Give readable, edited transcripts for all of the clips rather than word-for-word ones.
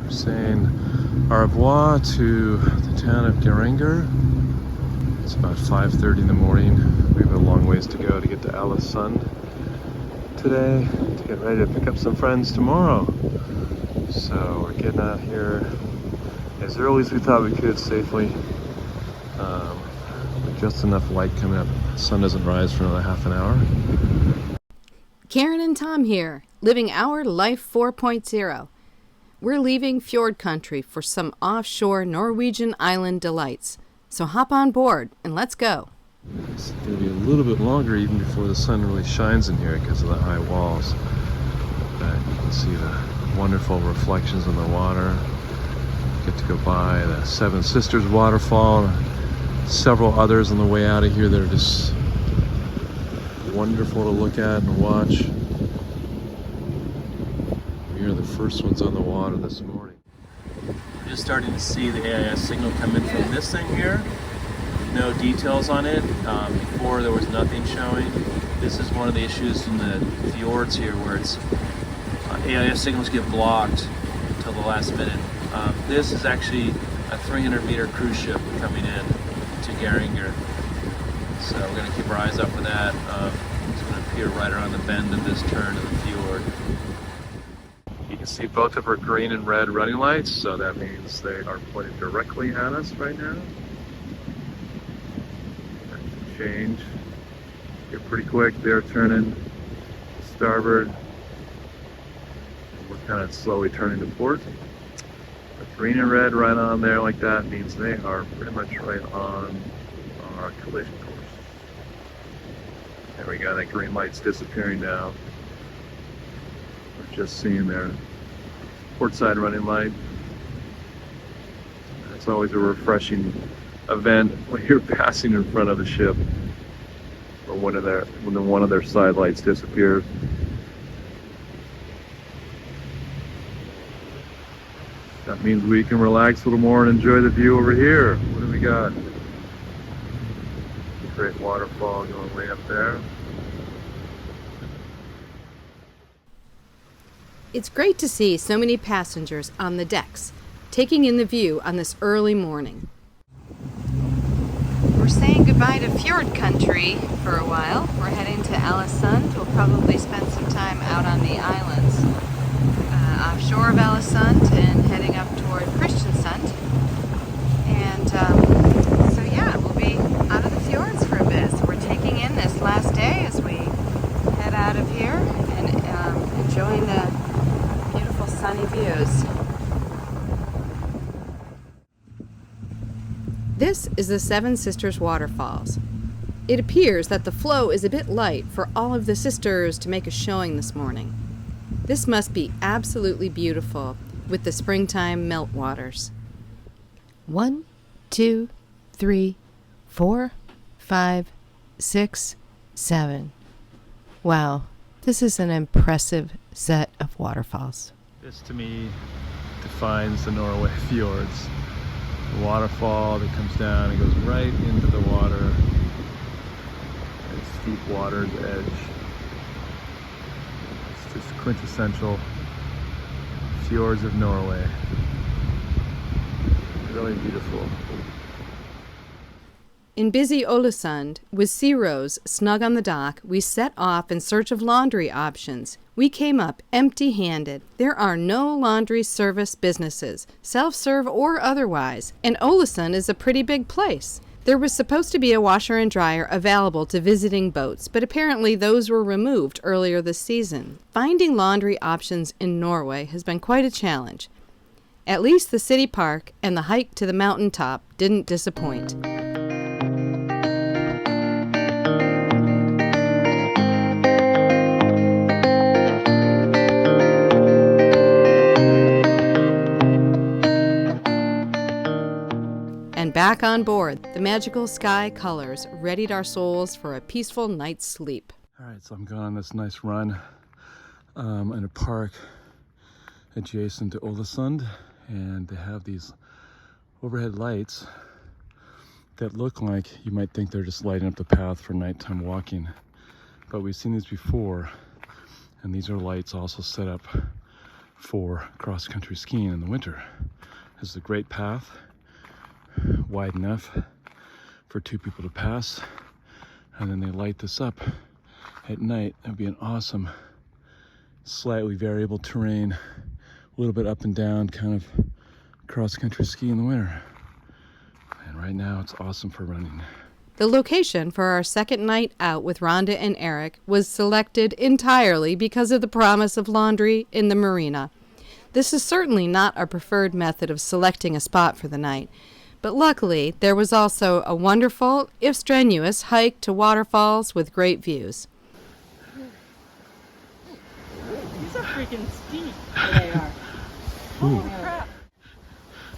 We're saying au revoir to the town of Geiranger. It's about 5:30 in the morning. We have a long ways to go to get to Alesund today to get ready to pick up some friends tomorrow. So we're getting out here as early as we thought we could safely. With just enough light coming up. The sun doesn't rise for another half an hour. Karen and Tom here, living our Life 4.0. We're leaving Fjord country for some offshore Norwegian island delights. So hop on board and let's go. It's going to be a little bit longer even before the sun really shines in here because of the high walls. But you can see the wonderful reflections in the water. Get to go by the Seven Sisters waterfall and several others on the way out of here that are just wonderful to look at and watch. We are the first ones on the water this morning. We're just starting to see the AIS signal come in from this thing here. No details on it. Before there was nothing showing. This is one of the issues in the fjords here where it's AIS signals get blocked until the last minute. This is actually a 300-meter cruise ship coming in to Geiranger. So we're going to keep our eyes up for that. It's going to appear right around the bend of this turn of the fjord. You can see both of our green and red running lights, so that means they are pointing directly at us right now. That should change. Get pretty quick. They're turning starboard. We're kind of slowly turning to port. But green and red right on there like that means they are pretty much right on our collision course. There we go, that green light's disappearing now. We're just seeing their port side running light. It's always a refreshing event when you're passing in front of the ship or when one of their side lights disappears. That means we can relax a little more and enjoy the view over here. What do we got? Great waterfall going way up there. It's great to see so many passengers on the decks, taking in the view on this early morning. We're saying goodbye to Fjord country for a while. We're heading to Alesund. We'll probably spend some time out on the islands offshore of Alesund and heading up toward Kristiansund. And so yeah, we'll be out of the fjords for a bit. So we're taking in this last day as we head out of here and enjoying the beautiful sunny views. This is the Seven Sisters Waterfalls. It appears that the flow is a bit light for all of the sisters to make a showing this morning. This must be absolutely beautiful with the springtime meltwaters. 1, 2, 3, 4, 5, 6, 7. Wow, this is an impressive set of waterfalls. This to me defines the Norway fjords. The waterfall that comes down and goes right into the water. A steep water's edge. It's just quintessential fjords of Norway. Really beautiful. In busy Alesund, with sea rows snug on the dock, we set off in search of laundry options. We came up empty-handed. There are no laundry service businesses, self-serve or otherwise, and Alesund is a pretty big place. There was supposed to be a washer and dryer available to visiting boats, but apparently those were removed earlier this season. Finding laundry options in Norway has been quite a challenge. At least the city park and the hike to the mountaintop didn't disappoint. And back on board, the magical sky colors readied our souls for a peaceful night's sleep. All right, so I'm going on this nice run in a park adjacent to Alesund, and they have these overhead lights that look like you might think they're just lighting up the path for nighttime walking. But we've seen these before, and these are lights also set up for cross-country skiing in the winter. This is a great path, wide enough for two people to pass, and then they light this up at night. That would be an awesome, slightly variable terrain, a little bit up and down, kind of cross-country ski in the winter. And right now it's awesome for running. The location for our second night out with Rhonda and Eric was selected entirely because of the promise of laundry in the marina. This is certainly not our preferred method of selecting a spot for the night, but luckily there was also a wonderful, if strenuous, hike to waterfalls with great views. These are freaking steep. They are. Holy crap.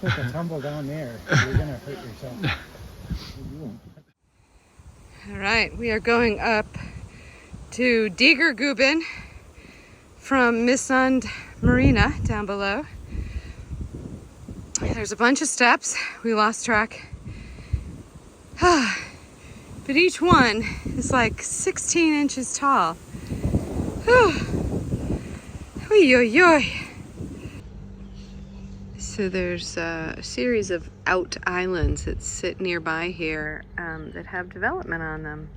Take a tumble down there. You're gonna hurt yourself. All right, we are going up to Digerguben from Missund Marina down below. There's a bunch of steps. We lost track. But each one is like 16 inches tall. Oy, oy, oy. So there's a series of out islands that sit nearby here that have development on them.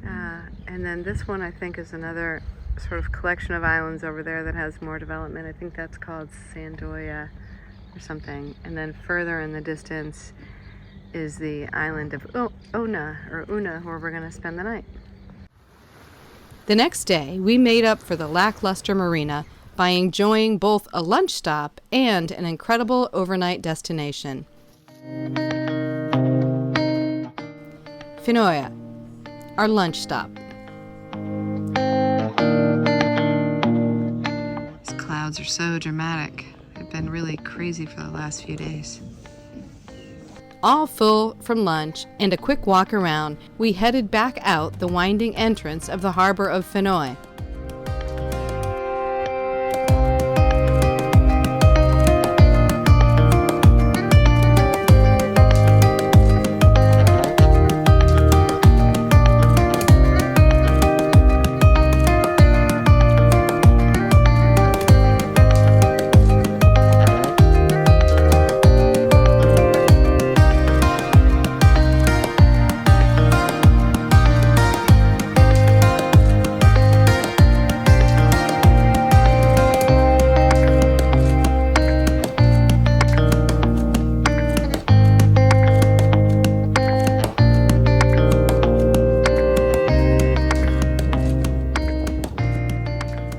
And then this one I think is another sort of collection of islands over there that has more development. I think that's called Sandoya or something. And then further in the distance is the island of Una, where we're going to spend the night. The next day, we made up for the lackluster marina by enjoying both a lunch stop and an incredible overnight destination. Finoya, our lunch stop. These clouds are so dramatic. They've been really crazy for the last few days. All full from lunch and a quick walk around, we headed back out the winding entrance of the harbor of Finoy.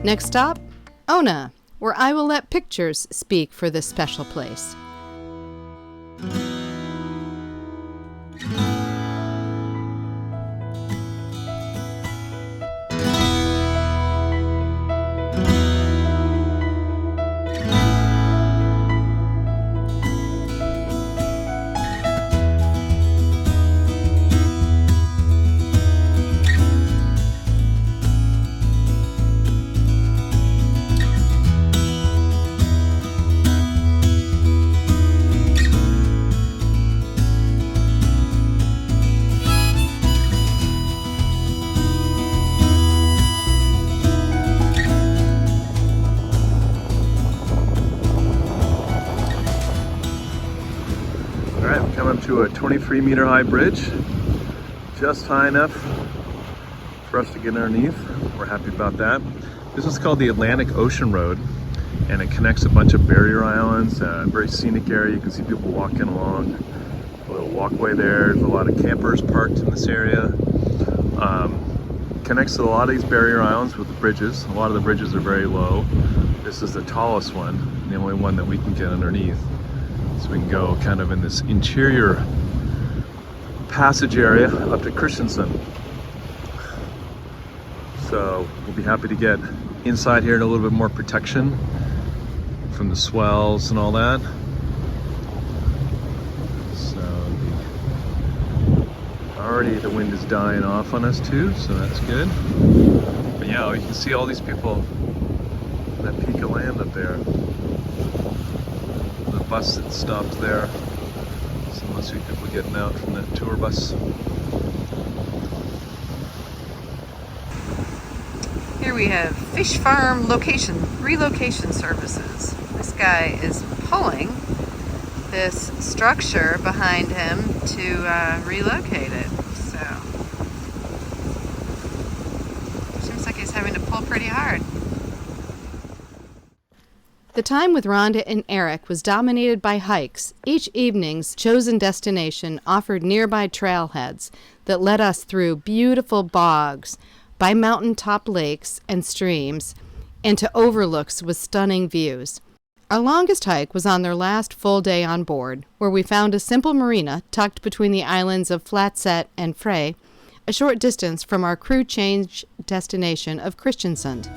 Next stop, Ona, where I will let pictures speak for this special place. To a 23-meter high bridge, just high enough for us to get underneath. We're happy about that. This is called the Atlantic Ocean Road, and it connects a bunch of barrier islands, a very scenic area. You can see people walking along a little walkway there. There's a lot of campers parked in this area. Connects to a lot of these barrier islands with the bridges. A lot of the bridges are very low. This is the tallest one, the only one that we can get underneath. So we can go kind of in this interior passage area up to Kristiansund. So we'll be happy to get inside here in a little bit more protection from the swells and all that. So already the wind is dying off on us too, so that's good. But yeah, you can see all these people on that peak of land up there. Bus that stopped there. So must be people getting out from that tour bus. Here we have fish farm relocation services. This guy is pulling this structure behind him to relocate it. So, seems like he's having to pull pretty hard. The time with Rhonda and Eric was dominated by hikes. Each evening's chosen destination offered nearby trailheads that led us through beautiful bogs, by mountaintop lakes and streams, and to overlooks with stunning views. Our longest hike was on their last full day on board, where we found a simple marina tucked between the islands of Flatset and Frey, a short distance from our crew change destination of Kristiansund.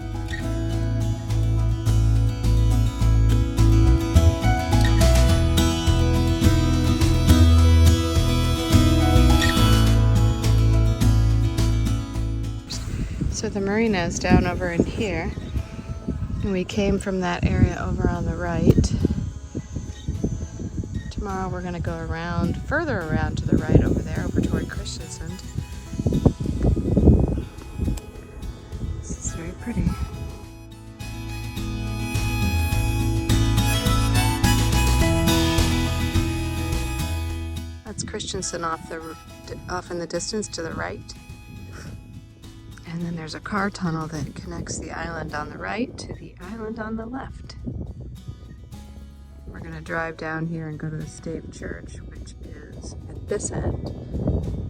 So the marina is down over in here, and we came from that area over on the right. Tomorrow we're going to go around, further around to the right over there, over toward Kristiansund. This is very pretty. That's Kristiansund off in the distance to the right. And then there's a car tunnel that connects the island on the right to the island on the left. We're going to drive down here and go to the Stave Church, which is at this end,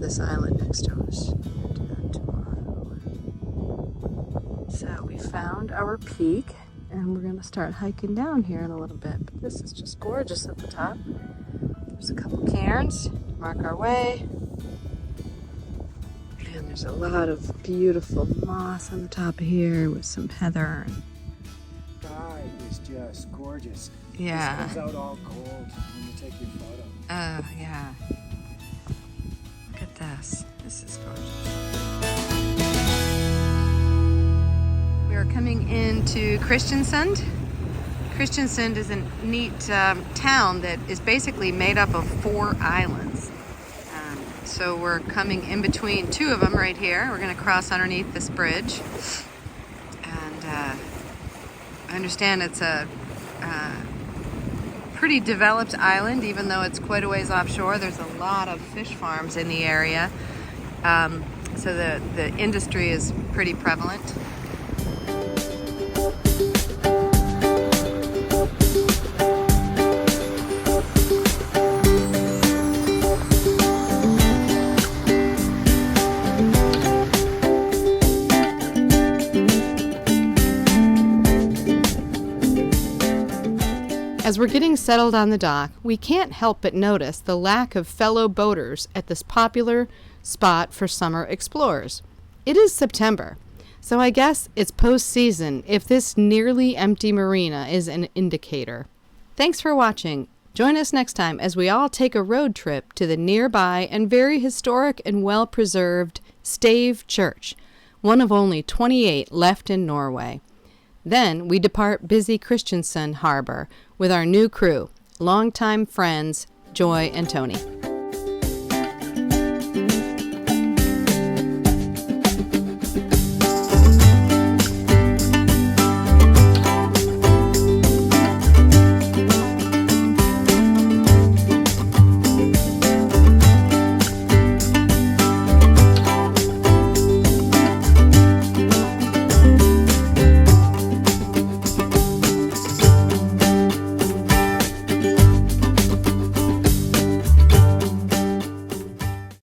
this island next to us. We'll do that tomorrow. So we found our peak, and we're going to start hiking down here in a little bit. But this is just gorgeous at the top. There's a couple cairns to mark our way. And there's a lot of beautiful moss on the top of here with some heather. Sky is just gorgeous. Yeah. It comes out all gold when you take your photo. Oh, yeah. Look at this. This is gorgeous. We are coming into Kristiansund. Kristiansund is a neat town that is basically made up of 4 islands. So we're coming in between 2 of them right here. We're going to cross underneath this bridge. And I understand it's a pretty developed island, even though it's quite a ways offshore. There's a lot of fish farms in the area. So the industry is pretty prevalent. As we're getting settled on the dock, we can't help but notice the lack of fellow boaters at this popular spot for summer explorers. It is September, so I guess it's post-season if this nearly empty marina is an indicator. Thanks for watching. Join us next time as we all take a road trip to the nearby and very historic and well-preserved Stave Church, one of only 28 left in Norway. Then we depart busy Kristiansund Harbor with our new crew, longtime friends Joy and Tony.